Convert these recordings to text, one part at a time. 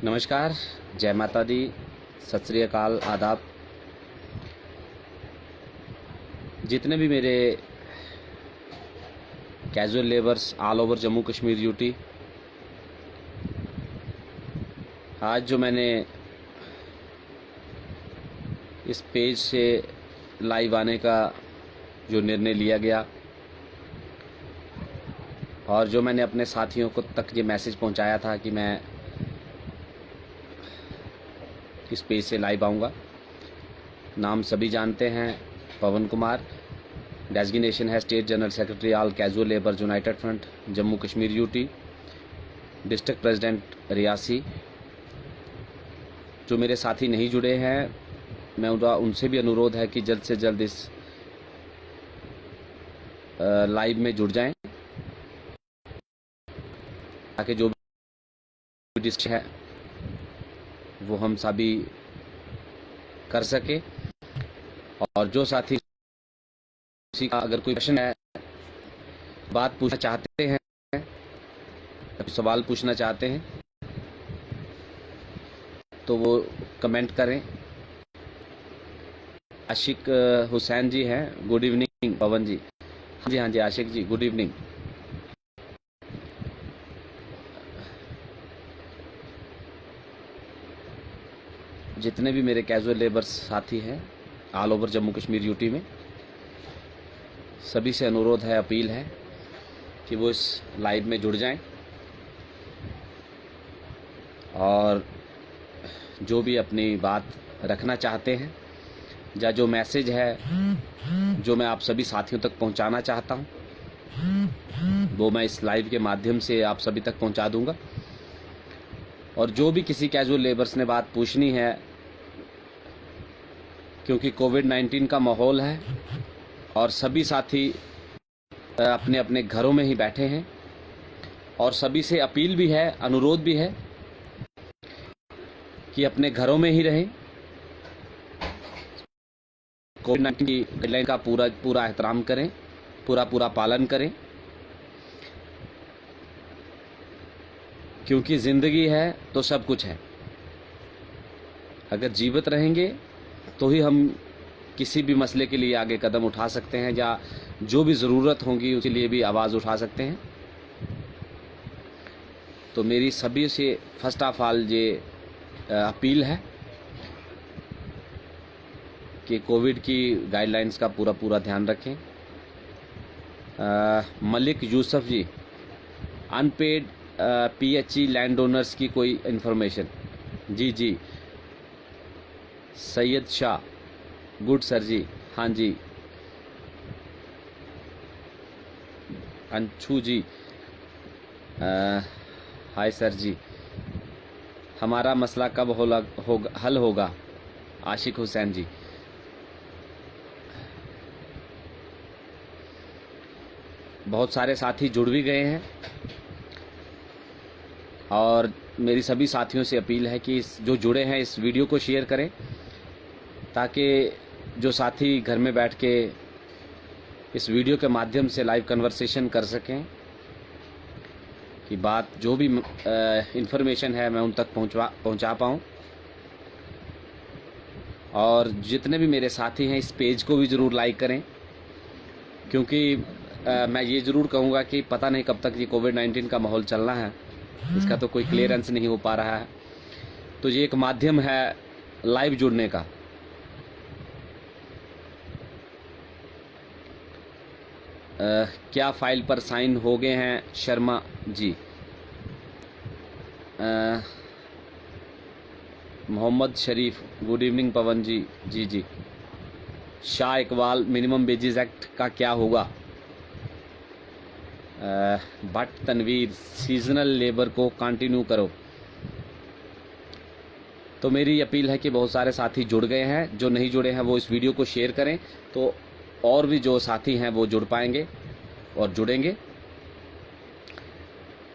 नमस्कार, जय माता दी, सत श्री अकाल, आदाब। जितने भी मेरे casual labours all over Jammu Kashmir UT, आज जो मैंने इस पेज से लाइव आने का जो निर्णय लिया गया और जो मैंने अपने साथियों को तक ये मैसेज पहुंचाया था कि मैं इस पेज से लाइव आऊँगा। नाम सभी जानते हैं, पवन कुमार। डेजिग्नेशन है state general secretary all casual labour United front Jammu Kashmir UT, district president Reasi. जो मेरे साथी नहीं जुड़े हैं, मैं उनसे भी अनुरोध है कि जल्द से जल्द इस लाइव में जुड़ जाएं, ताकि जो भी डिस्ट्रिक्ट है वो हम सभी कर सके। और जो साथी किसी का अगर कोई क्वेश्चन है, बात पूछना चाहते हैं, सवाल पूछना चाहते हैं, तो वो कमेंट करें। आशिक हुसैन जी हैं, गुड इवनिंग। पवन जी, हाँ जी आशिक जी, गुड इवनिंग। जितने भी मेरे कैजुअल लेबर्स साथी हैं all over Jammu Kashmir UT में, सभी से अनुरोध है, अपील है कि वो इस लाइव में जुड़ जाएं और जो भी अपनी बात रखना चाहते हैं या जो मैसेज है जो मैं आप सभी साथियों तक पहुंचाना चाहता हूं, वो मैं इस लाइव के माध्यम से आप सभी तक पहुंचा दूंगा। और जो भी किसी कैजुअल लेबर्स ने बात पूछनी है, क्योंकि कोविड-19 का माहौल है और सभी साथी अपने अपने घरों में ही बैठे हैं, और सभी से अपील भी है, अनुरोध भी है कि अपने घरों में ही रहें, कोविड-19 की गाइडलाइन का पूरा एहतराम करें, पूरा पालन करें, क्योंकि जिंदगी है तो सब कुछ है। अगर जीवित रहेंगे तो ही हम किसी भी मसले के लिए आगे कदम उठा सकते हैं, या जो भी ज़रूरत होगी उसके लिए भी आवाज़ उठा सकते हैं। तो मेरी सभी से फर्स्ट ऑफ ऑल ये अपील है कि कोविड की गाइडलाइंस का पूरा ध्यान रखें। मलिक यूसुफ जी, अनपेड PHE लैंड ओनर्स की कोई इन्फॉर्मेशन? जी सैयद शाह, गुड सर जी, हाँ जी। अंशु जी, हाय सर जी। हमारा मसला कब हल होगा? आशिक हुसैन जी, बहुत सारे साथी जुड़ भी गए हैं और मेरी सभी साथियों से अपील है कि जो जुड़े हैं इस वीडियो को शेयर करें, ताकि जो साथी घर में बैठ के इस वीडियो के माध्यम से लाइव कन्वर्सेशन कर सकें, कि बात जो भी इंफॉर्मेशन है मैं उन तक पहुंचा पाऊँ। और जितने भी मेरे साथी हैं इस पेज को भी ज़रूर लाइक करें, क्योंकि मैं ये ज़रूर कहूँगा कि पता नहीं कब तक ये कोविड-19 का माहौल चलना है, इसका तो कोई क्लियरेंस नहीं हो पा रहा है। तो ये एक माध्यम है लाइव जुड़ने का। क्या फाइल पर साइन हो गए हैं? Sharma ji, Mohammad Sharif, good evening. पवन जी, जी। Shah Iqbal, minimum wages act का क्या होगा? भट्ट तनवीर, सीजनल लेबर को कंटिन्यू करो। तो मेरी अपील है कि बहुत सारे साथी जुड़ गए हैं, जो नहीं जुड़े हैं वो इस वीडियो को शेयर करें, तो और भी जो साथी हैं वो जुड़ पाएंगे और जुड़ेंगे।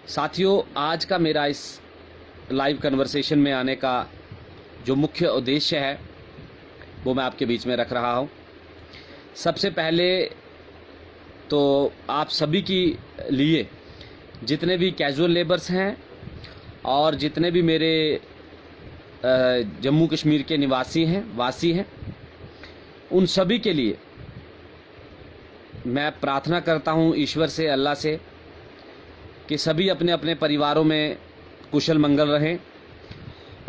साथियों, आज का मेरा इस लाइव कन्वर्सेशन में आने का जो मुख्य उद्देश्य है वो मैं आपके बीच में रख रहा हूँ। सबसे पहले तो आप सभी की लिए जितने भी कैजुअल लेबर्स हैं और जितने भी मेरे जम्मू कश्मीर के वासी हैं, उन सभी के लिए मैं प्रार्थना करता हूँ ईश्वर से, अल्लाह से, कि सभी अपने अपने परिवारों में कुशल मंगल रहें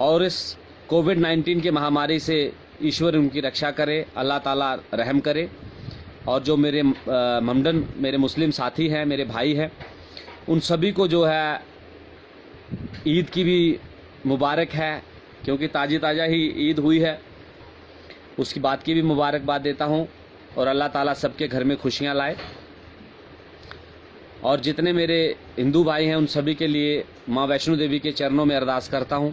और इस कोविड-19 की महामारी से ईश्वर उनकी रक्षा करे, अल्लाह ताला रहम करे। और जो मेरे ममडन मेरे मुस्लिम साथी हैं, मेरे भाई हैं, उन सभी को जो है ईद की भी मुबारक है, क्योंकि ताज़ा ही ईद हुई है, उसकी बात की भी मुबारकबाद देता हूँ। और अल्लाह ताला सबके घर में खुशियाँ लाए। और जितने मेरे हिंदू भाई हैं उन सभी के लिए माँ वैष्णो देवी के चरणों में अरदास करता हूँ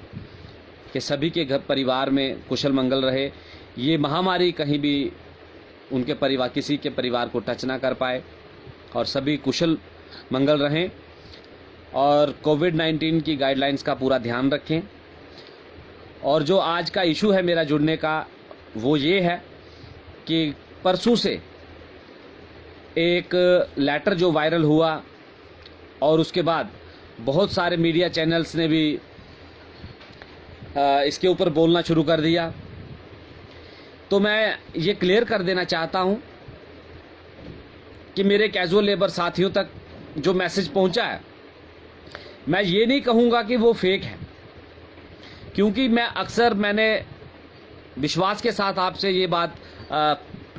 कि सभी के घर परिवार में कुशल मंगल रहे, ये महामारी कहीं भी उनके परिवार किसी के परिवार को टच ना कर पाए और सभी कुशल मंगल रहें और कोविड-19 की गाइडलाइंस का पूरा ध्यान रखें। और जो आज का इशू है मेरा जुड़ने का, वो ये है कि परसों से एक लेटर जो वायरल हुआ और उसके बाद बहुत सारे मीडिया चैनल्स ने भी इसके ऊपर बोलना शुरू कर दिया। तो मैं ये क्लियर कर देना चाहता हूँ कि मेरे कैजुअल लेबर साथियों तक जो मैसेज पहुँचा है, मैं ये नहीं कहूँगा कि वो फेक है, क्योंकि मैंने विश्वास के साथ आपसे ये बात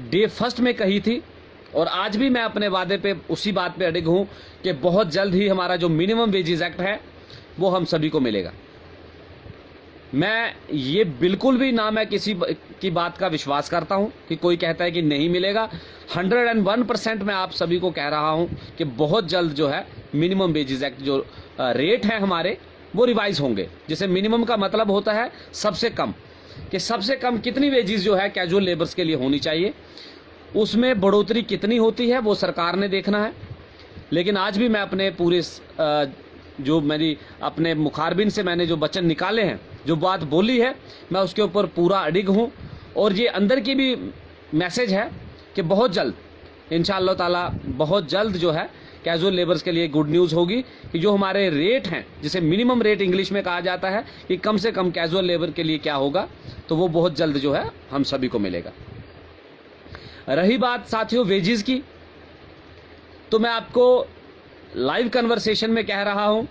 डे फर्स्ट में कही थी और आज भी मैं अपने वादे पे उसी बात पे अडिग हूँ कि बहुत जल्द ही हमारा जो मिनिमम वेजेस एक्ट है वो हम सभी को मिलेगा। मैं ये बिल्कुल भी ना मैं किसी की बात का विश्वास करता हूँ कि कोई कहता है कि नहीं मिलेगा। 101% मैं आप सभी को कह रहा हूँ कि बहुत जल्द जो है मिनिमम वेजेस एक्ट जो रेट है हमारे वो रिवाइज होंगे। जैसे मिनिमम का मतलब होता है सबसे कम, कि सबसे कम कितनी वेजेस जो है कैजुअल लेबर्स के लिए होनी चाहिए, उसमें बढ़ोतरी कितनी होती है वो सरकार ने देखना है। लेकिन आज भी मैं अपने पूरे जो मेरी अपने मुखारबिन से मैंने जो वचन निकाले हैं, जो बात बोली है, मैं उसके ऊपर पूरा अडिग हूँ। और ये अंदर की भी मैसेज है कि बहुत जल्द इंशाअल्लाह ताला बहुत जल्द जो है कैजुअल लेबर्स के लिए गुड न्यूज़ होगी कि जो हमारे रेट हैं, जिसे मिनिमम रेट इंग्लिश में कहा जाता है, कि कम से कम कैजुअल लेबर के लिए क्या होगा, तो वो बहुत जल्द जो है हम सभी को मिलेगा। रही बात साथियों वेजेस की, तो मैं आपको लाइव कन्वर्सेशन में कह रहा हूं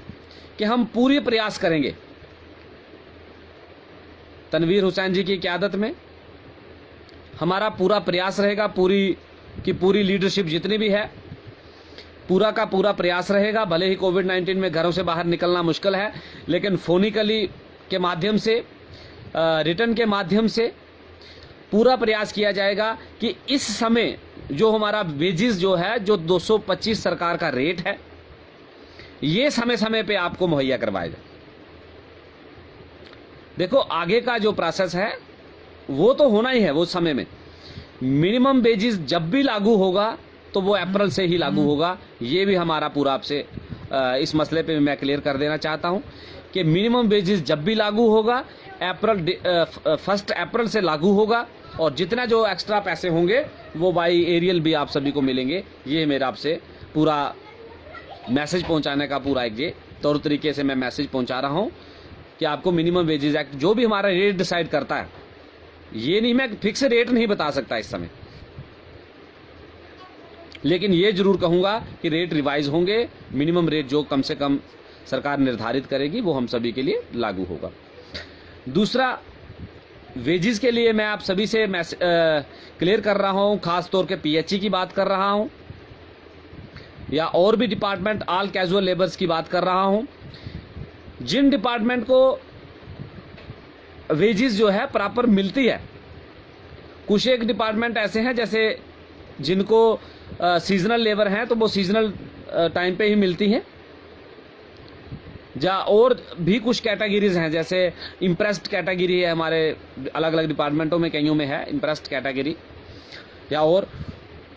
कि हम पूरी प्रयास करेंगे तनवीर हुसैन जी की क़यादत में। हमारा पूरा प्रयास रहेगा, पूरी की पूरी लीडरशिप जितनी भी है, पूरा का पूरा प्रयास रहेगा। भले ही कोविड-19 में घरों से बाहर निकलना मुश्किल है, लेकिन फोनिकली के माध्यम से, रिटर्न के माध्यम से पूरा प्रयास किया जाएगा कि इस समय जो हमारा वेजेस जो है, जो 225 सरकार का रेट है, ये समय समय पे आपको मुहैया करवाया जाए। देखो आगे का जो प्रोसेस है वो तो होना ही है, वो समय में मिनिमम वेजेस जब भी लागू होगा तो वो अप्रैल से ही लागू होगा। ये भी हमारा पूरा आपसे इस मसले पे मैं क्लियर कर देना चाहता हूं कि मिनिमम वेजेस जब भी लागू होगा अप्रैल 1 अप्रैल से लागू होगा और जितना जो एक्स्ट्रा पैसे होंगे वो बाई एरियल भी आप सभी को मिलेंगे। ये मेरा आपसे पूरा मैसेज पहुंचाने का पूरा एक ये तौर तरीके से मैं मैसेज पहुंचा रहा हूं कि आपको मिनिमम वेजेस एक्ट जो भी हमारा रेट डिसाइड करता है, ये नहीं, मैं फिक्स रेट नहीं बता सकता इस समय, लेकिन ये जरूर कहूंगा कि रेट रिवाइज होंगे। मिनिमम रेट जो कम से कम सरकार निर्धारित करेगी वो हम सभी के लिए लागू होगा। दूसरा, वेजेस के लिए मैं आप सभी से क्लियर कर रहा हूं, खास तौर के पीएचई की बात कर रहा हूं या और भी डिपार्टमेंट, ऑल कैजुअल लेबर्स की बात कर रहा हूं। जिन डिपार्टमेंट को वेजेस जो है प्रॉपर मिलती है, कुछ एक डिपार्टमेंट ऐसे हैं जैसे जिनको सीजनल लेबर हैं तो वो सीजनल टाइम पे ही मिलती हैं, और भी कुछ कैटेगरीज हैं जैसे इम्प्रेस्ड कैटेगरी है हमारे अलग अलग डिपार्टमेंटों में, कईयों में है इम्प्रेस्ड कैटेगरी, या और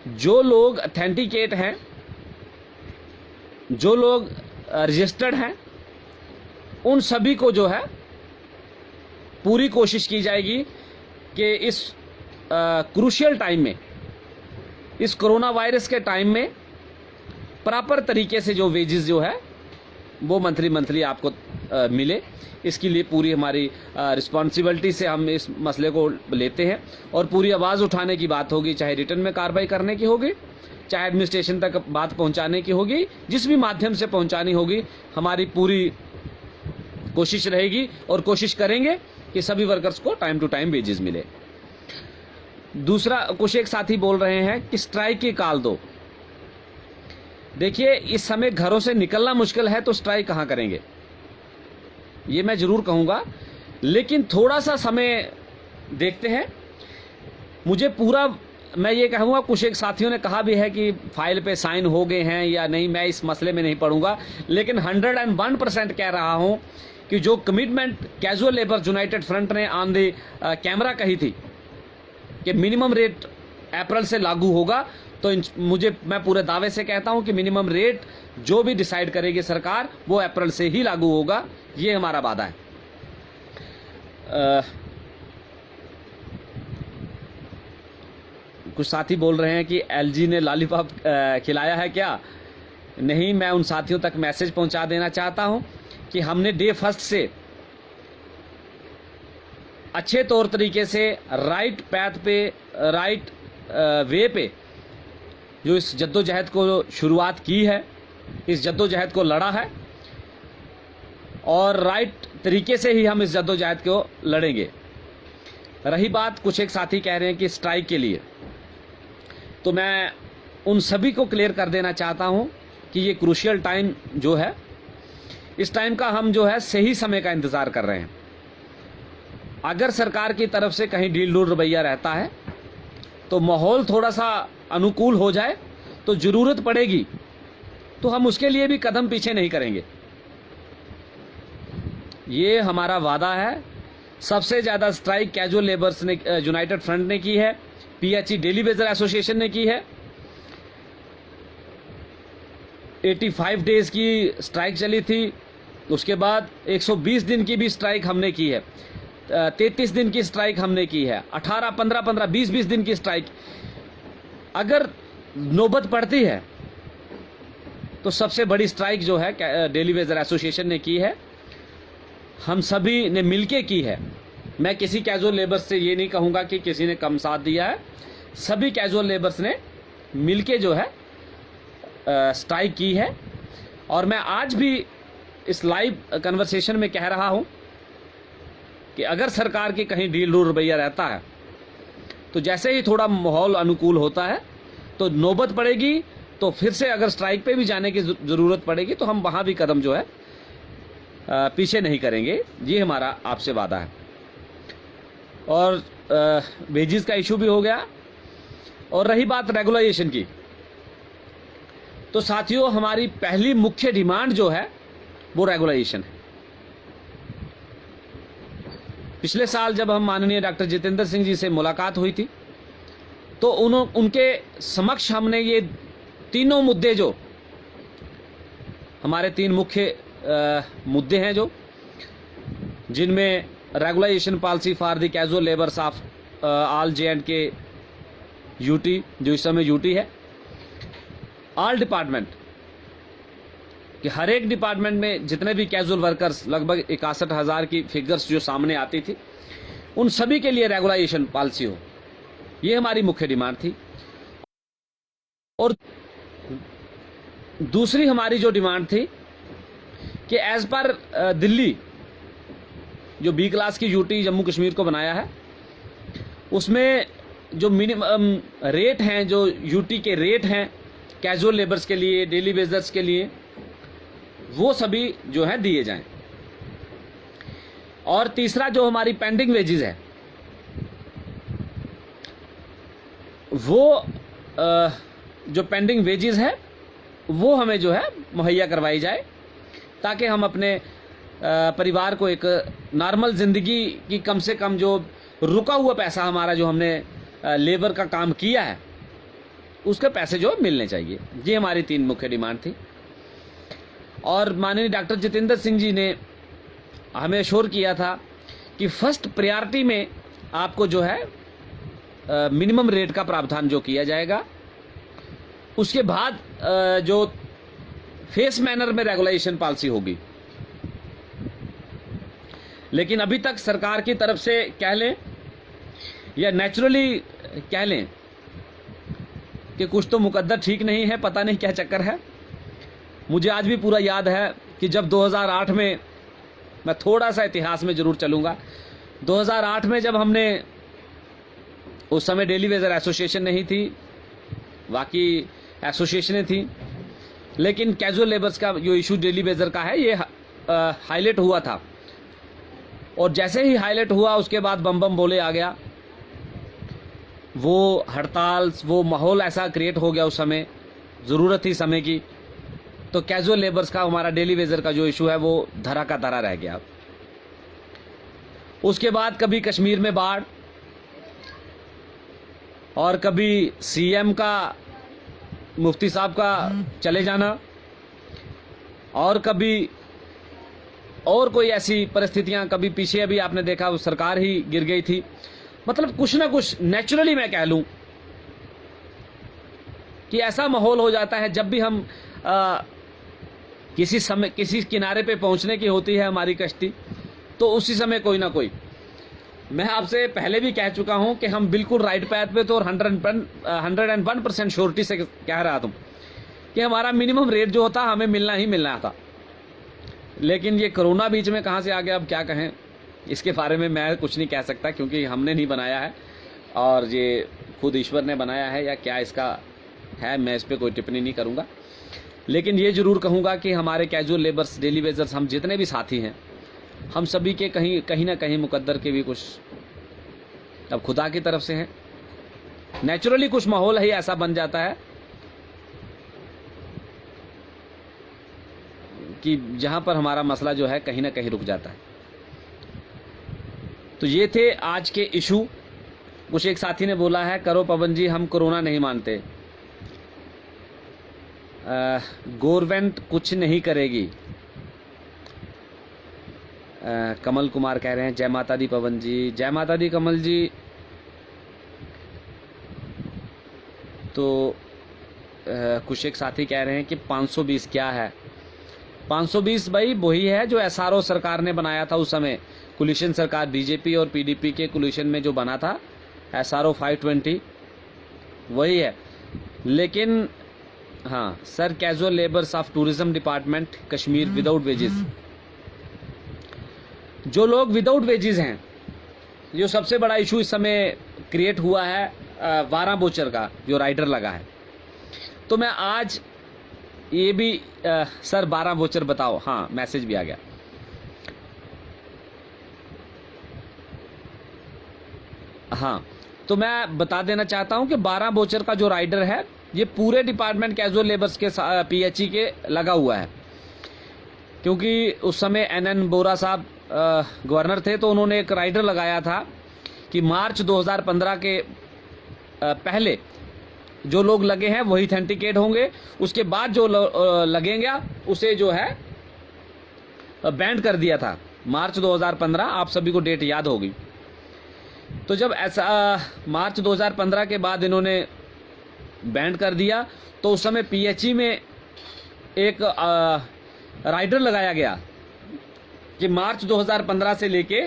जो लोग ऑथेंटिकेट हैं, जो लोग रजिस्टर्ड हैं, उन सभी को जो है पूरी कोशिश की जाएगी कि इस क्रूशियल टाइम में, इस कोरोना वायरस के टाइम में प्रॉपर तरीके से जो वेजेस जो है वो मंथली आपको मिले, इसके लिए पूरी हमारी रिस्पॉन्सिबिलिटी से हम इस मसले को लेते हैं और पूरी आवाज़ उठाने की बात होगी, चाहे रिटर्न में कार्रवाई करने की होगी, चाहे एडमिनिस्ट्रेशन तक बात पहुंचाने की होगी, जिस भी माध्यम से पहुंचानी होगी, हमारी पूरी कोशिश रहेगी और कोशिश करेंगे कि सभी वर्कर्स को टाइम टू टाइम वेजेस मिले। दूसरा, कुछ एक साथी बोल रहे हैं कि स्ट्राइक की कॉल दो। देखिए, इस समय घरों से निकलना मुश्किल है तो स्ट्राइक कहां करेंगे, ये मैं जरूर कहूंगा, लेकिन थोड़ा सा समय देखते हैं। मुझे पूरा, मैं ये कहूंगा, कुछ एक साथियों ने कहा भी है कि फाइल पे साइन हो गए हैं या नहीं, मैं इस मसले में नहीं पढ़ूंगा, लेकिन 101% कह रहा हूं कि जो commitment casual labour United front ने ऑन द कैमरा कही थी कि मिनिमम रेट अप्रैल से लागू होगा, तो मैं पूरे दावे से कहता हूं कि मिनिमम रेट जो भी डिसाइड करेगी सरकार वो अप्रैल से ही लागू होगा, ये हमारा वादा है। कुछ साथी बोल रहे हैं कि एलजी ने लॉलीपॉप खिलाया है क्या? नहीं, मैं उन साथियों तक मैसेज पहुंचा देना चाहता हूं कि हमने डे फर्स्ट से अच्छे तौर तरीके से राइट पैथ पे, राइट वे पे जो इस जद्दोजहद को शुरुआत की है, इस जद्दोजहद को लड़ा है और राइट तरीके से ही हम इस जद्दोजहद को लड़ेंगे। रही बात, कुछ एक साथी कह रहे हैं कि स्ट्राइक के लिए, तो मैं उन सभी को क्लियर कर देना चाहता हूं कि ये क्रूशियल टाइम जो है, इस टाइम का हम जो है सही समय का इंतजार कर रहे हैं। अगर सरकार की तरफ से कहीं ढील ढूल रवैया रहता है तो माहौल थोड़ा सा अनुकूल हो जाए तो जरूरत पड़ेगी तो हम उसके लिए भी कदम पीछे नहीं करेंगे, ये हमारा वादा है। सबसे ज्यादा स्ट्राइक कैजुअल लेबर्स ने, यूनाइटेड फ्रंट ने की है, पीएचई डेली वेजर एसोसिएशन ने की है, 85 डेज की स्ट्राइक चली थी, उसके बाद 120 दिन की भी स्ट्राइक हमने की है, 33 दिन की स्ट्राइक हमने की है, 18, 15, 15, 20 दिन की स्ट्राइक। अगर नौबत पड़ती है तो सबसे बड़ी स्ट्राइक जो है डेली वेजर एसोसिएशन ने की है, हम सभी ने मिलके की है। मैं किसी कैजुअल लेबर्स से ये नहीं कहूंगा कि किसी ने कम साथ दिया है, सभी कैजुअल लेबर्स ने मिलके जो है स्ट्राइक की है। और मैं आज भी इस लाइव कन्वर्सेशन में कह रहा हूं कि अगर सरकार की कहीं ढील ढूल रवैया रहता है तो जैसे ही थोड़ा माहौल अनुकूल होता है तो नौबत पड़ेगी तो फिर से अगर स्ट्राइक पे भी जाने की जरूरत पड़ेगी तो हम वहां भी कदम जो है पीछे नहीं करेंगे, ये हमारा आपसे वादा है। और वेजेस का इशू भी हो गया। और रही बात रेगुलाइजेशन की, तो साथियों हमारी पहली मुख्य डिमांड जो है वो रेगुलाइजेशन है। पिछले साल जब हम माननीय डॉक्टर जितेंद्र सिंह जी से मुलाकात हुई थी तो उनके समक्ष हमने ये तीनों मुद्दे, जो हमारे 3 मुख्य मुद्दे हैं, जो जिनमें regularisation policy for the casual labours of all J&K UT, जो इस समय यूटी है, ऑल डिपार्टमेंट कि हर एक डिपार्टमेंट में जितने भी कैजुअल वर्कर्स, लगभग 61,000 की फिगर्स जो सामने आती थी, उन सभी के लिए रेगुलाइजेशन पॉलिसी हो, ये हमारी मुख्य डिमांड थी। और दूसरी हमारी जो डिमांड थी कि एज पर दिल्ली जो बी क्लास की यूटी जम्मू कश्मीर को बनाया है, उसमें जो मिनिमम रेट हैं, जो यूटी के रेट हैं कैजुअल लेबर्स के लिए, डेली वेजर्स के लिए, वो सभी जो है दिए जाएं। और तीसरा जो हमारी पेंडिंग वेजेस है, वो जो पेंडिंग वेजेस है वो हमें जो है मुहैया करवाई जाए, ताकि हम अपने परिवार को एक नॉर्मल जिंदगी की, कम से कम जो रुका हुआ पैसा हमारा, जो हमने लेबर का काम किया है, उसके पैसे जो मिलने चाहिए। ये हमारी 3 मुख्य डिमांड थी। और माननीय डॉक्टर जितेंद्र सिंह जी ने हमें अश्योर किया था कि फर्स्ट प्रायोरिटी में आपको जो है मिनिमम रेट का प्रावधान जो किया जाएगा, उसके बाद जो फेस मैनर में रेगुलेशन पॉलिसी होगी। लेकिन अभी तक सरकार की तरफ से कह लें या नेचुरली कह लें कि कुछ तो मुकद्दर ठीक नहीं है, पता नहीं क्या चक्कर है। मुझे आज भी पूरा याद है कि जब 2008 में, मैं थोड़ा सा इतिहास में जरूर चलूंगा, 2008 में जब हमने, उस समय डेली वेजर एसोसिएशन नहीं थी, बाकी एसोसिएशनें थी, लेकिन कैजुअल लेबर्स का जो इशू डेली वेजर का है ये हाईलाइट हुआ था। और जैसे ही हाईलाइट हुआ उसके बाद बम बम बोले आ गया, वो हड़ताल, वो माहौल ऐसा क्रिएट हो गया, उस समय ज़रूरत थी समय की, तो कैजुअल लेबर्स का, हमारा डेली वेजर का जो इशू है वो धरा का धरा रह गया। उसके बाद कभी कश्मीर में बाढ़, और कभी सीएम का, मुफ्ती साहब का चले जाना, और कभी और कोई ऐसी परिस्थितियां, कभी पीछे अभी आपने देखा वो सरकार ही गिर गई थी। मतलब कुछ ना कुछ नेचुरली मैं कह लूं कि ऐसा माहौल हो जाता है जब भी हम किसी समय किसी किनारे पे पहुंचने की होती है हमारी कश्ती, तो उसी समय कोई ना कोई, मैं आपसे पहले भी कह चुका हूं कि हम बिल्कुल राइट पैथ पे, तो और 101% श्योरिटी से कह रहा था कि हमारा मिनिमम रेट जो होता हमें मिलना ही मिलना था। लेकिन ये कोरोना बीच में कहां से आ गया, अब क्या कहें, इसके बारे में मैं कुछ नहीं कह सकता, क्योंकि हमने नहीं बनाया है और ये खुद ईश्वर ने बनाया है, या क्या इसका है, मैं इस पर कोई टिप्पणी नहीं करूंगा। लेकिन ये जरूर कहूंगा कि हमारे कैजुअल लेबर्स, डेली वेजर्स, हम जितने भी साथी हैं, हम सभी के कहीं ना कहीं मुकद्दर के भी कुछ अब खुदा की तरफ से हैं। नेचुरली कुछ माहौल ही ऐसा बन जाता है कि जहां पर हमारा मसला जो है कहीं ना कहीं रुक जाता है। तो ये थे आज के इशू। कुछ एक साथी ने बोला है, करो पवन जी, हम कोरोना नहीं मानते, गवर्नमेंट कुछ नहीं करेगी। कमल कुमार कह रहे हैं, जय माता दी पवन जी। जय माता दी कमल जी। तो कुछ एक साथी कह रहे हैं कि 520 क्या है। 520 भाई वही है जो एसआरओ सरकार ने बनाया था उस समय, कोलिशन सरकार, बीजेपी और पीडीपी के कोलिशन में जो बना था एसआरओ 520, वही है। लेकिन हाँ sir, casual labours of tourism department Kashmir without wages, जो लोग विदाउट वेजेस हैं, जो सबसे बड़ा इशू इस समय क्रिएट हुआ है 12 बोचर का जो राइडर लगा है। तो मैं आज ये भी सर 12 बोचर बताओ, हाँ मैसेज भी आ गया। हाँ, तो मैं बता देना चाहता हूं कि 12 बोचर का जो राइडर है ये पूरे डिपार्टमेंट कैजुअल लेबर्स के पीएचई के लगा हुआ है, क्योंकि उस समय एनएन बोरा साहब गवर्नर थे, तो उन्होंने एक राइडर लगाया था कि मार्च 2015 के पहले जो लोग लगे हैं वही ऑथेंटिकेट होंगे, उसके बाद जो लगेंगे उसे जो है बैंड कर दिया था मार्च 2015। आप सभी को डेट याद होगी। तो जब ऐसा मार्च 2015 के बाद इन्होंने बैंड कर दिया, तो उस समय पीएचई में एक राइडर लगाया गया कि मार्च 2015 से लेके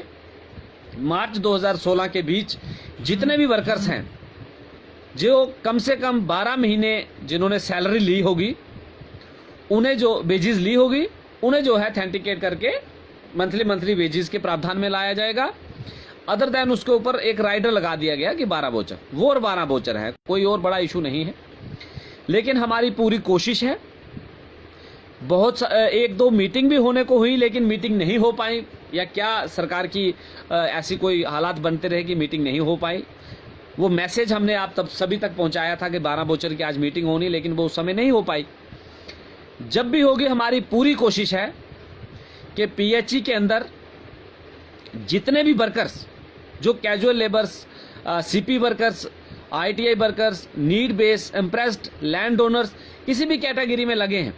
मार्च 2016 के बीच जितने भी वर्कर्स हैं, जो कम से कम 12 महीने जिन्होंने सैलरी ली होगी, उन्हें जो वेजेस ली होगी, उन्हें जो है ऑथेंटिकेट करके मंथली वेजेस के प्रावधान में लाया जाएगा। अदर देन उसके ऊपर एक राइडर लगा दिया गया कि 12 बोचर, वो और 12 बोचर है, कोई और बड़ा इशू नहीं है। लेकिन हमारी पूरी कोशिश है, बहुत एक दो मीटिंग भी होने को हुई, लेकिन मीटिंग नहीं हो पाई, या क्या सरकार की ऐसी कोई हालात बनते रहे कि मीटिंग नहीं हो पाई। वो मैसेज हमने आप तब सभी तक पहुंचाया था कि 12 बोचर की आज मीटिंग होनी, लेकिन वो उस समय नहीं हो पाई। जब भी होगी, हमारी पूरी कोशिश है कि पीएचई के अंदर जितने भी वर्कर्स, जो casual labours, CP workers, ITI workers, need base, impressed, land owners, किसी भी कैटेगरी में लगे हैं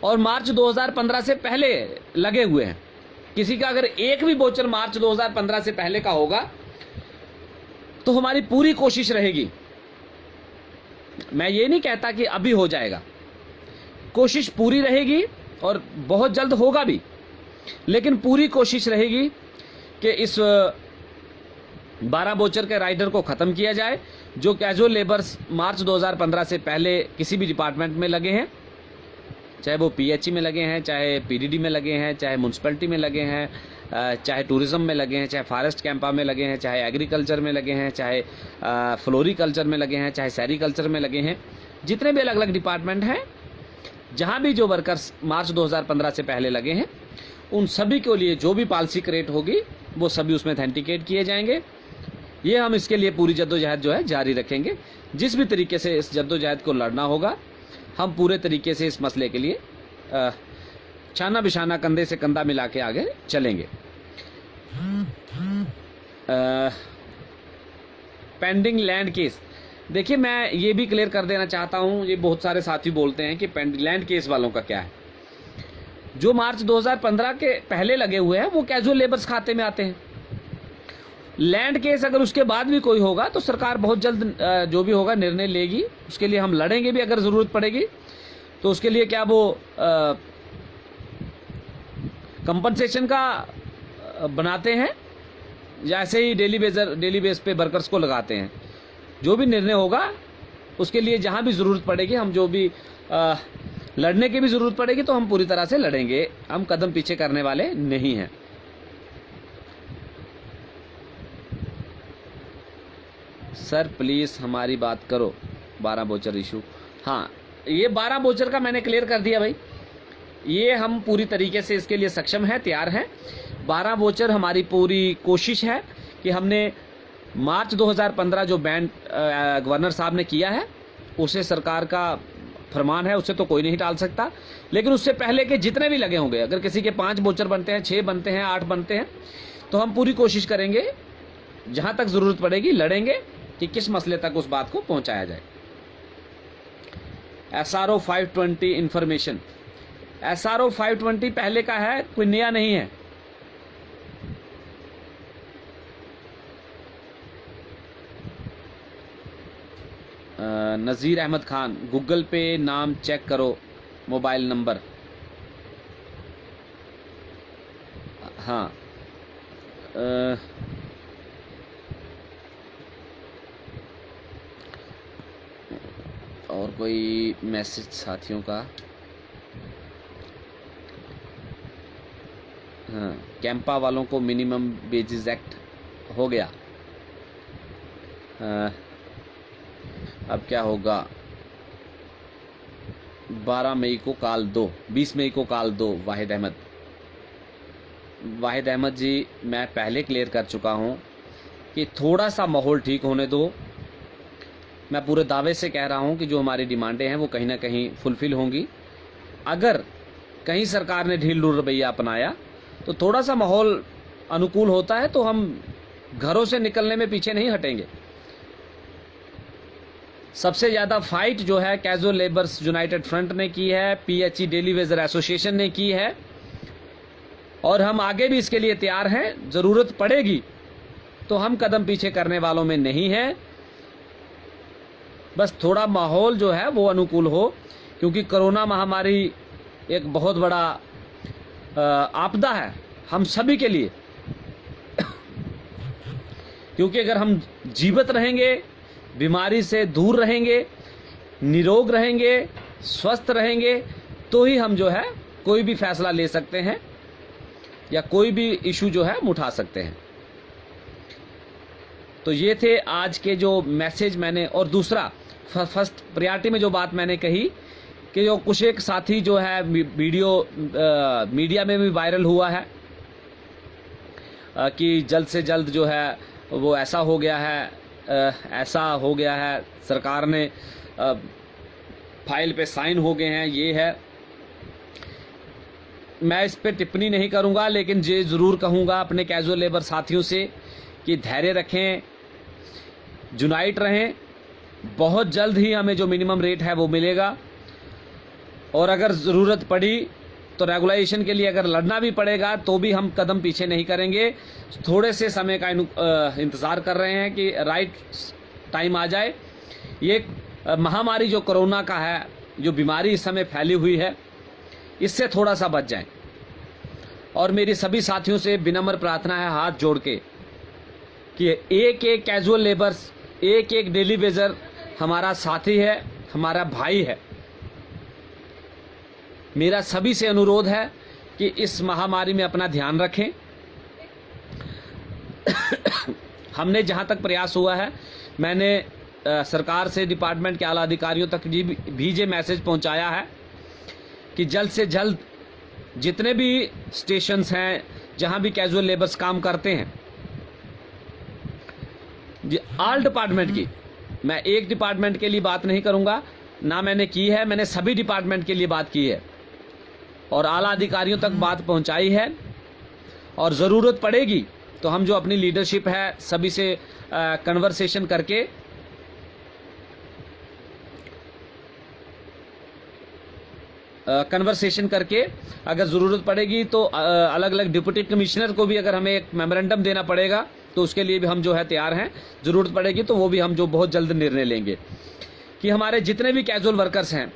और मार्च 2015 से पहले लगे हुए हैं, किसी का अगर एक भी बोचर मार्च 2015 से पहले का होगा तो हमारी पूरी कोशिश रहेगी, मैं ये नहीं कहता कि अभी हो जाएगा, कोशिश पूरी रहेगी और बहुत जल्द होगा भी, लेकिन पूरी कोशिश रहेगी कि इस 12 वोचर के राइडर को ख़त्म किया जाए जो कैजुअल लेबर्स मार्च 2015 से पहले किसी भी डिपार्टमेंट में लगे हैं, चाहे वो पीएचई में लगे हैं, चाहे पीडीडी में लगे हैं, चाहे म्यूनसिपैलिटी में लगे हैं, चाहे टूरिज्म में लगे हैं, चाहे फॉरेस्ट कैंपा में लगे हैं, चाहे एग्रीकल्चर में लगे हैं, चाहे फ्लोरिकल्चर में लगे हैं, चाहे सेरिकल्चर में लगे हैं, जितने भी अलग अलग डिपार्टमेंट हैं, जहां भी जो वर्कर्स मार्च 2015 से पहले लगे हैं, उन सभी के लिए जो भी पॉलिसी क्रिएट होगी वो सभी उसमें ऑथेंटिकेट किए जाएंगे। ये हम इसके लिए पूरी जद्दोजहद जो है जारी रखेंगे। जिस भी तरीके से इस जद्दोजहद को लड़ना होगा, हम पूरे तरीके से इस मसले के लिए छाना बिछाना कंधे से कंधा मिला के आगे चलेंगे। पेंडिंग लैंड केस, देखिए मैं ये भी क्लियर कर देना चाहता हूँ, ये बहुत सारे साथी बोलते हैं कि पेंडिंग लैंड केस वालों का क्या है। जो मार्च 2015 के पहले लगे हुए हैं वो कैजुअल लेबर्स खाते में आते हैं। लैंड केस अगर उसके बाद भी कोई होगा तो सरकार बहुत जल्द जो भी होगा निर्णय लेगी, उसके लिए हम लड़ेंगे भी अगर ज़रूरत पड़ेगी। तो उसके लिए क्या वो कंपनसेशन का बनाते हैं या ऐसे ही डेली बेस पे वर्कर्स को लगाते हैं, जो भी निर्णय होगा उसके लिए जहां भी ज़रूरत पड़ेगी, हम जो भी लड़ने की भी ज़रूरत पड़ेगी तो हम पूरी तरह से लड़ेंगे, हम कदम पीछे करने वाले नहीं हैं। सर प्लीज़ हमारी बात करो 12 वोचर इशू। हाँ, ये 12 वोचर का मैंने क्लियर कर दिया भाई, ये हम पूरी तरीके से इसके लिए सक्षम हैं, तैयार हैं। 12 वोचर हमारी पूरी कोशिश है कि हमने मार्च 2015 जो बैन गवर्नर साहब ने किया है, उसे सरकार का फरमान है, उसे तो कोई नहीं टाल सकता, लेकिन उससे पहले के जितने भी लगे होंगे, अगर किसी के 5 वोचर बनते हैं, 6 बनते हैं, 8 बनते हैं, तो हम पूरी कोशिश करेंगे, जहां तक ज़रूरत पड़ेगी लड़ेंगे कि किस मसले तक उस बात को पहुंचाया जाए। SRO 520 इंफॉर्मेशन, SRO 520 पहले का है, कोई नया नहीं है। नज़ीर अहमद खान, गूगल पे नाम चेक करो, मोबाइल नंबर। हाँ, और कोई मैसेज साथियों का? हाँ, कैंपा वालों को मिनिमम वेजेस एक्ट हो गया। अब क्या होगा? 12 मई को काल दो, 20 मई को काल दो। वाहिद अहमद जी, मैं पहले क्लियर कर चुका हूं कि थोड़ा सा माहौल ठीक होने दो। मैं पूरे दावे से कह रहा हूं कि जो हमारी डिमांडें हैं वो कहीं ना कहीं फुलफिल होंगी। अगर कहीं सरकार ने ढील रवैया अपनाया तो थोड़ा सा माहौल अनुकूल होता है तो हम घरों से निकलने में पीछे नहीं हटेंगे। सबसे ज़्यादा फाइट जो है कैजुअल लेबर्स यूनाइटेड फ्रंट ने की है, पीएचई डेली वेजर एसोसिएशन ने की है, और हम आगे भी इसके लिए तैयार हैं। ज़रूरत पड़ेगी तो हम कदम पीछे करने वालों में नहीं हैं। बस थोड़ा माहौल जो है वो अनुकूल हो, क्योंकि कोरोना महामारी एक बहुत बड़ा आपदा है हम सभी के लिए। क्योंकि अगर हम जीवित रहेंगे, बीमारी से दूर रहेंगे, निरोग रहेंगे, स्वस्थ रहेंगे, तो ही हम जो है कोई भी फैसला ले सकते हैं या कोई भी इशू जो है हम उठा सकते हैं। तो ये थे आज के जो मैसेज मैंने। और दूसरा, फर्स्ट प्रायोरिटी में जो बात मैंने कही कि जो कुछ एक साथी जो है वीडियो मीडिया में भी वायरल हुआ है कि जल्द से जल्द जो है वो ऐसा हो गया है, सरकार ने फाइल पे साइन हो गए हैं, ये है। मैं इस पे टिप्पणी नहीं करूंगा, लेकिन ये ज़रूर कहूंगा अपने कैजुअल लेबर साथियों से कि धैर्य रखें, यूनाइट रहें। बहुत जल्द ही हमें जो मिनिमम रेट है वो मिलेगा, और अगर ज़रूरत पड़ी तो रेगुलाइजेशन के लिए अगर लड़ना भी पड़ेगा तो भी हम कदम पीछे नहीं करेंगे। थोड़े से समय का इंतज़ार कर रहे हैं कि राइट टाइम आ जाए। ये महामारी जो कोरोना का है, जो बीमारी इस समय फैली हुई है, इससे थोड़ा सा बच जाएं। और मेरी सभी साथियों से विनम्र प्रार्थना है हाथ जोड़ के कि एक एक कैजुअल लेबर्स, एक एक डेली वेजर हमारा साथी है, हमारा भाई है। मेरा सभी से अनुरोध है कि इस महामारी में अपना ध्यान रखें। हमने जहां तक प्रयास हुआ है, मैंने सरकार से डिपार्टमेंट के आला अधिकारियों तक भी ये मैसेज पहुंचाया है कि जल्द से जल्द जितने भी स्टेशंस हैं जहां भी कैजुअल लेबर्स काम करते हैं, ऑल डिपार्टमेंट की, मैं एक डिपार्टमेंट के लिए बात नहीं करूंगा, ना मैंने की है, मैंने सभी डिपार्टमेंट के लिए बात की है और आला अधिकारियों तक बात पहुंचाई है। और ज़रूरत पड़ेगी तो हम जो अपनी लीडरशिप है सभी से कन्वर्सेशन करके अगर ज़रूरत पड़ेगी तो अलग अलग डिप्टी कमिश्नर को भी अगर हमें एक मेमोरेंडम देना पड़ेगा तो उसके लिए भी हम जो है तैयार हैं। ज़रूरत पड़ेगी तो वो भी हम जो बहुत जल्द निर्णय लेंगे कि हमारे जितने भी कैजुअल वर्कर्स हैं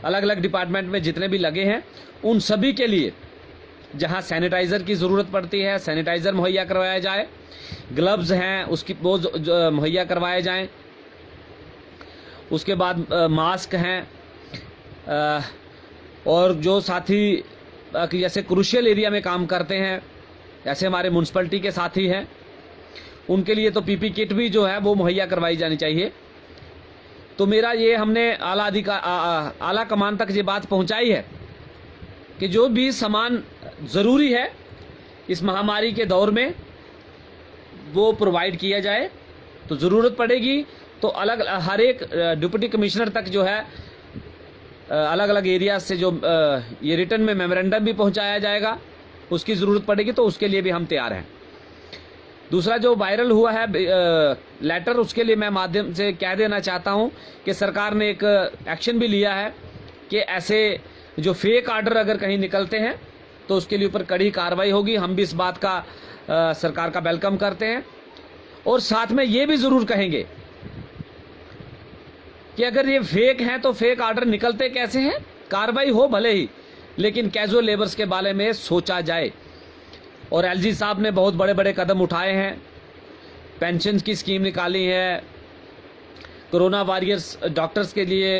अलग अलग डिपार्टमेंट में जितने भी लगे हैं, उन सभी के लिए जहां सैनिटाइज़र की ज़रूरत पड़ती है सैनिटाइज़र मुहैया करवाया जाए, ग्लव्स हैं उसकी वो मुहैया करवाए जाएं, उसके बाद मास्क हैं, और जो साथी जैसे क्रूशियल एरिया में काम करते हैं, जैसे हमारे म्यूनसिपलिटी के साथी हैं, उनके लिए तो पीपी किट भी जो है वो मुहैया करवाई जानी चाहिए। तो मेरा ये हमने आला कमान तक ये बात पहुंचाई है कि जो भी सामान ज़रूरी है इस महामारी के दौर में वो प्रोवाइड किया जाए। तो ज़रूरत पड़ेगी तो हर एक डिप्टी कमिश्नर तक जो है अलग अलग एरिया से जो ये रिटर्न में मेमोरेंडम भी पहुंचाया जाएगा, उसकी ज़रूरत पड़ेगी तो उसके लिए भी हम तैयार हैं। दूसरा जो वायरल हुआ है लेटर, उसके लिए मैं माध्यम से कह देना चाहता हूं कि सरकार ने एक एक्शन भी लिया है कि ऐसे जो फेक आर्डर अगर कहीं निकलते हैं तो उसके लिए ऊपर कड़ी कार्रवाई होगी। हम भी इस बात का सरकार का वेलकम करते हैं और साथ में ये भी ज़रूर कहेंगे कि अगर ये फेक हैं तो फेक आर्डर निकलते कैसे हैं, कार्रवाई हो भले ही, लेकिन कैजुअल लेबर्स के बारे में सोचा जाए। और एलजी साहब ने बहुत बड़े बड़े कदम उठाए हैं, पेंशन की स्कीम निकाली है, कोरोना वॉरियर्स डॉक्टर्स के लिए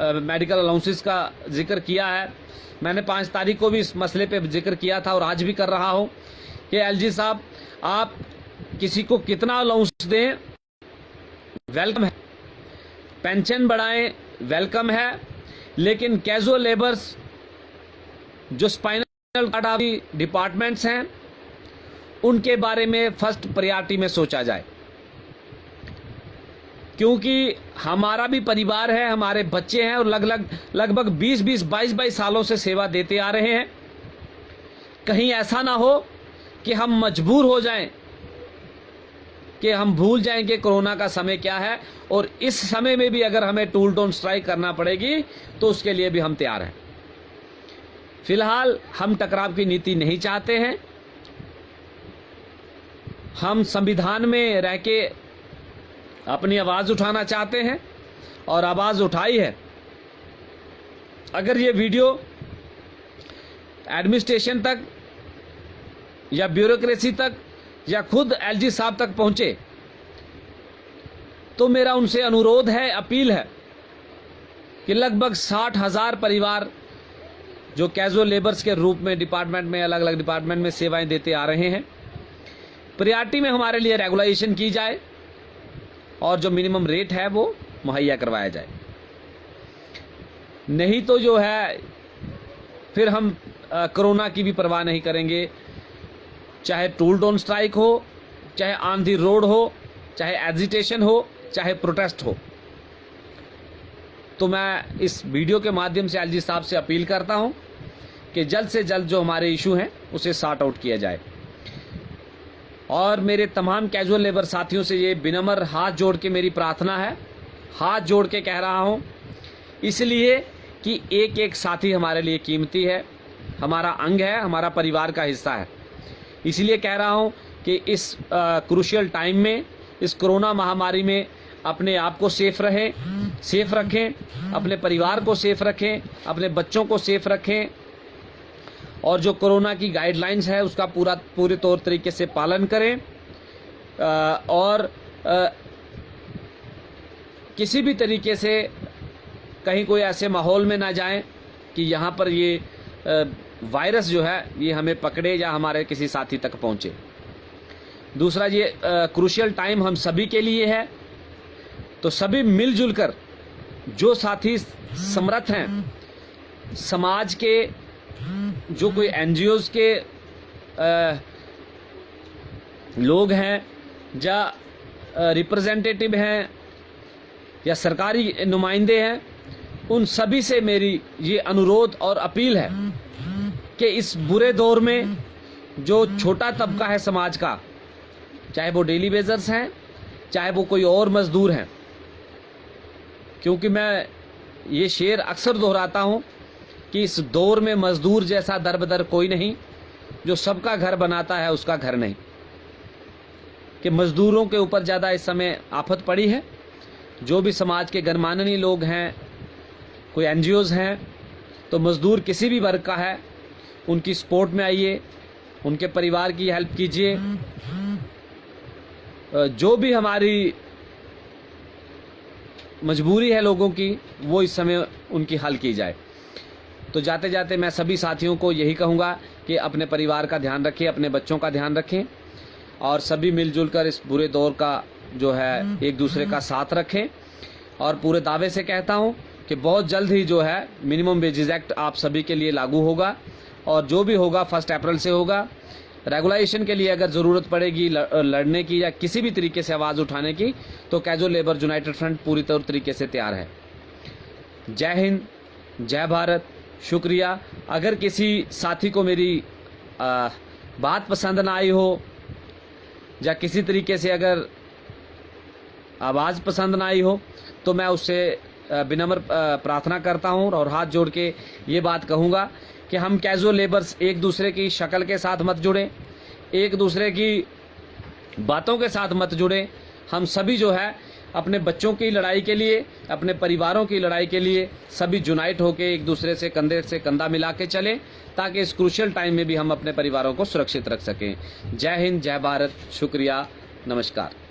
मेडिकल अलाउंसेस का जिक्र किया है। मैंने 5 तारीख को भी इस मसले पे जिक्र किया था और आज भी कर रहा हूं कि एलजी साहब आप किसी को कितना अलाउंस दें, वेलकम है, पेंशन बढ़ाएं, वेलकम है, लेकिन कैजुअल लेबर्स जो स्पाइनल कार्ड डिपार्टमेंट्स हैं उनके बारे में फर्स्ट प्रायोरिटी में सोचा जाए, क्योंकि हमारा भी परिवार है, हमारे बच्चे हैं और लगभग 20-20, 22-22 सालों से सेवा देते आ रहे हैं। कहीं ऐसा ना हो कि हम मजबूर हो जाएं कि हम भूल जाएं कि कोरोना का समय क्या है, और इस समय में भी अगर हमें टूल डाउन स्ट्राइक करना पड़ेगी तो उसके लिए भी हम तैयार हैं। फिलहाल हम टकराव की नीति नहीं चाहते हैं। हम संविधान में रह के अपनी आवाज़ उठाना चाहते हैं और आवाज़ उठाई है। अगर ये वीडियो एडमिनिस्ट्रेशन तक या ब्यूरोक्रेसी तक या खुद एलजी साहब तक पहुंचे तो मेरा उनसे अनुरोध है, अपील है कि लगभग 60,000 परिवार जो कैजुअल लेबर्स के रूप में डिपार्टमेंट में, अलग अलग डिपार्टमेंट में सेवाएं देते आ रहे हैं, प्रायोरिटी में हमारे लिए रेगुलाइजेशन की जाए और जो मिनिमम रेट है वो मुहैया करवाया जाए। नहीं तो जो है फिर हम कोरोना की भी परवाह नहीं करेंगे, चाहे टूल डाउन स्ट्राइक हो, चाहे ऑन दी रोड हो, चाहे एजिटेशन हो, चाहे प्रोटेस्ट हो। तो मैं इस वीडियो के माध्यम से एलजी साहब से अपील करता हूं कि जल्द से जल्द जो हमारे इशू हैं उसे सॉर्ट आउट किया जाए। और मेरे तमाम कैजुअल लेबर साथियों से ये विनम्र हाथ जोड़ के मेरी प्रार्थना है, हाथ जोड़ के कह रहा हूं, इसलिए कि एक एक साथी हमारे लिए कीमती है। हमारा अंग है, हमारा परिवार का हिस्सा है। इसलिए कह रहा हूं कि इस क्रूशियल टाइम में, इस कोरोना महामारी में अपने आप को सेफ रखें, अपने परिवार को सेफ रखें, अपने बच्चों को सेफ रखें और जो कोरोना की गाइडलाइंस है उसका पूरे तौर तरीके से पालन करें और किसी भी तरीके से कहीं कोई ऐसे माहौल में ना जाएं कि यहाँ पर ये वायरस जो है ये हमें पकड़े या हमारे किसी साथी तक पहुँचे। दूसरा, ये क्रूशियल टाइम हम सभी के लिए है, तो सभी मिलजुल कर जो साथी समर्थ हैं, समाज के जो कोई एनजीओज के लोग हैं या रिप्रेजेंटेटिव हैं या सरकारी नुमाइंदे हैं, उन सभी से मेरी ये अनुरोध और अपील है कि इस बुरे दौर में जो छोटा तबका है समाज का, चाहे वो डेली वेजर्स हैं, चाहे वो कोई और मजदूर हैं, क्योंकि मैं ये शेर अक्सर दोहराता हूं कि इस दौर में मजदूर जैसा दरबदर कोई नहीं, जो सबका घर बनाता है उसका घर नहीं, कि मजदूरों के ऊपर ज़्यादा इस समय आफत पड़ी है। जो भी समाज के गणमान्य लोग हैं, कोई एनजीओज हैं, तो मजदूर किसी भी वर्ग का है, उनकी सपोर्ट में आइए, उनके परिवार की हेल्प कीजिए, जो भी हमारी मजबूरी है लोगों की वो इस समय उनकी हल की जाए। तो जाते जाते मैं सभी साथियों को यही कहूँगा कि अपने परिवार का ध्यान रखें, अपने बच्चों का ध्यान रखें और सभी मिलजुल कर इस बुरे दौर का जो है एक दूसरे का साथ रखें। और पूरे दावे से कहता हूँ कि बहुत जल्द ही जो है मिनिमम वेजेस एक्ट आप सभी के लिए लागू होगा और जो भी होगा 1 अप्रैल से होगा। रेगुलाइजेशन के लिए अगर ज़रूरत पड़ेगी लड़ने की या किसी भी तरीके से आवाज़ उठाने की, तो कैजुअल लेबर यूनाइटेड फ्रंट पूरी तौर तरीके से तैयार है। जय हिंद, जय भारत, शुक्रिया। अगर किसी साथी को मेरी बात पसंद ना आई हो या किसी तरीके से अगर आवाज़ पसंद ना आई हो, तो मैं उससे विनम्र प्रार्थना करता हूं और हाथ जोड़ के ये बात कहूँगा कि हम कैजुअल लेबर्स एक दूसरे की शक्ल के साथ मत जुड़ें, एक दूसरे की बातों के साथ मत जुड़ें। हम सभी जो है अपने बच्चों की लड़ाई के लिए, अपने परिवारों की लड़ाई के लिए सभी यूनाइट होकर एक दूसरे से कंधा मिला के चलें, ताकि इस क्रूशियल टाइम में भी हम अपने परिवारों को सुरक्षित रख सकें। जय हिंद, जय भारत, शुक्रिया, नमस्कार।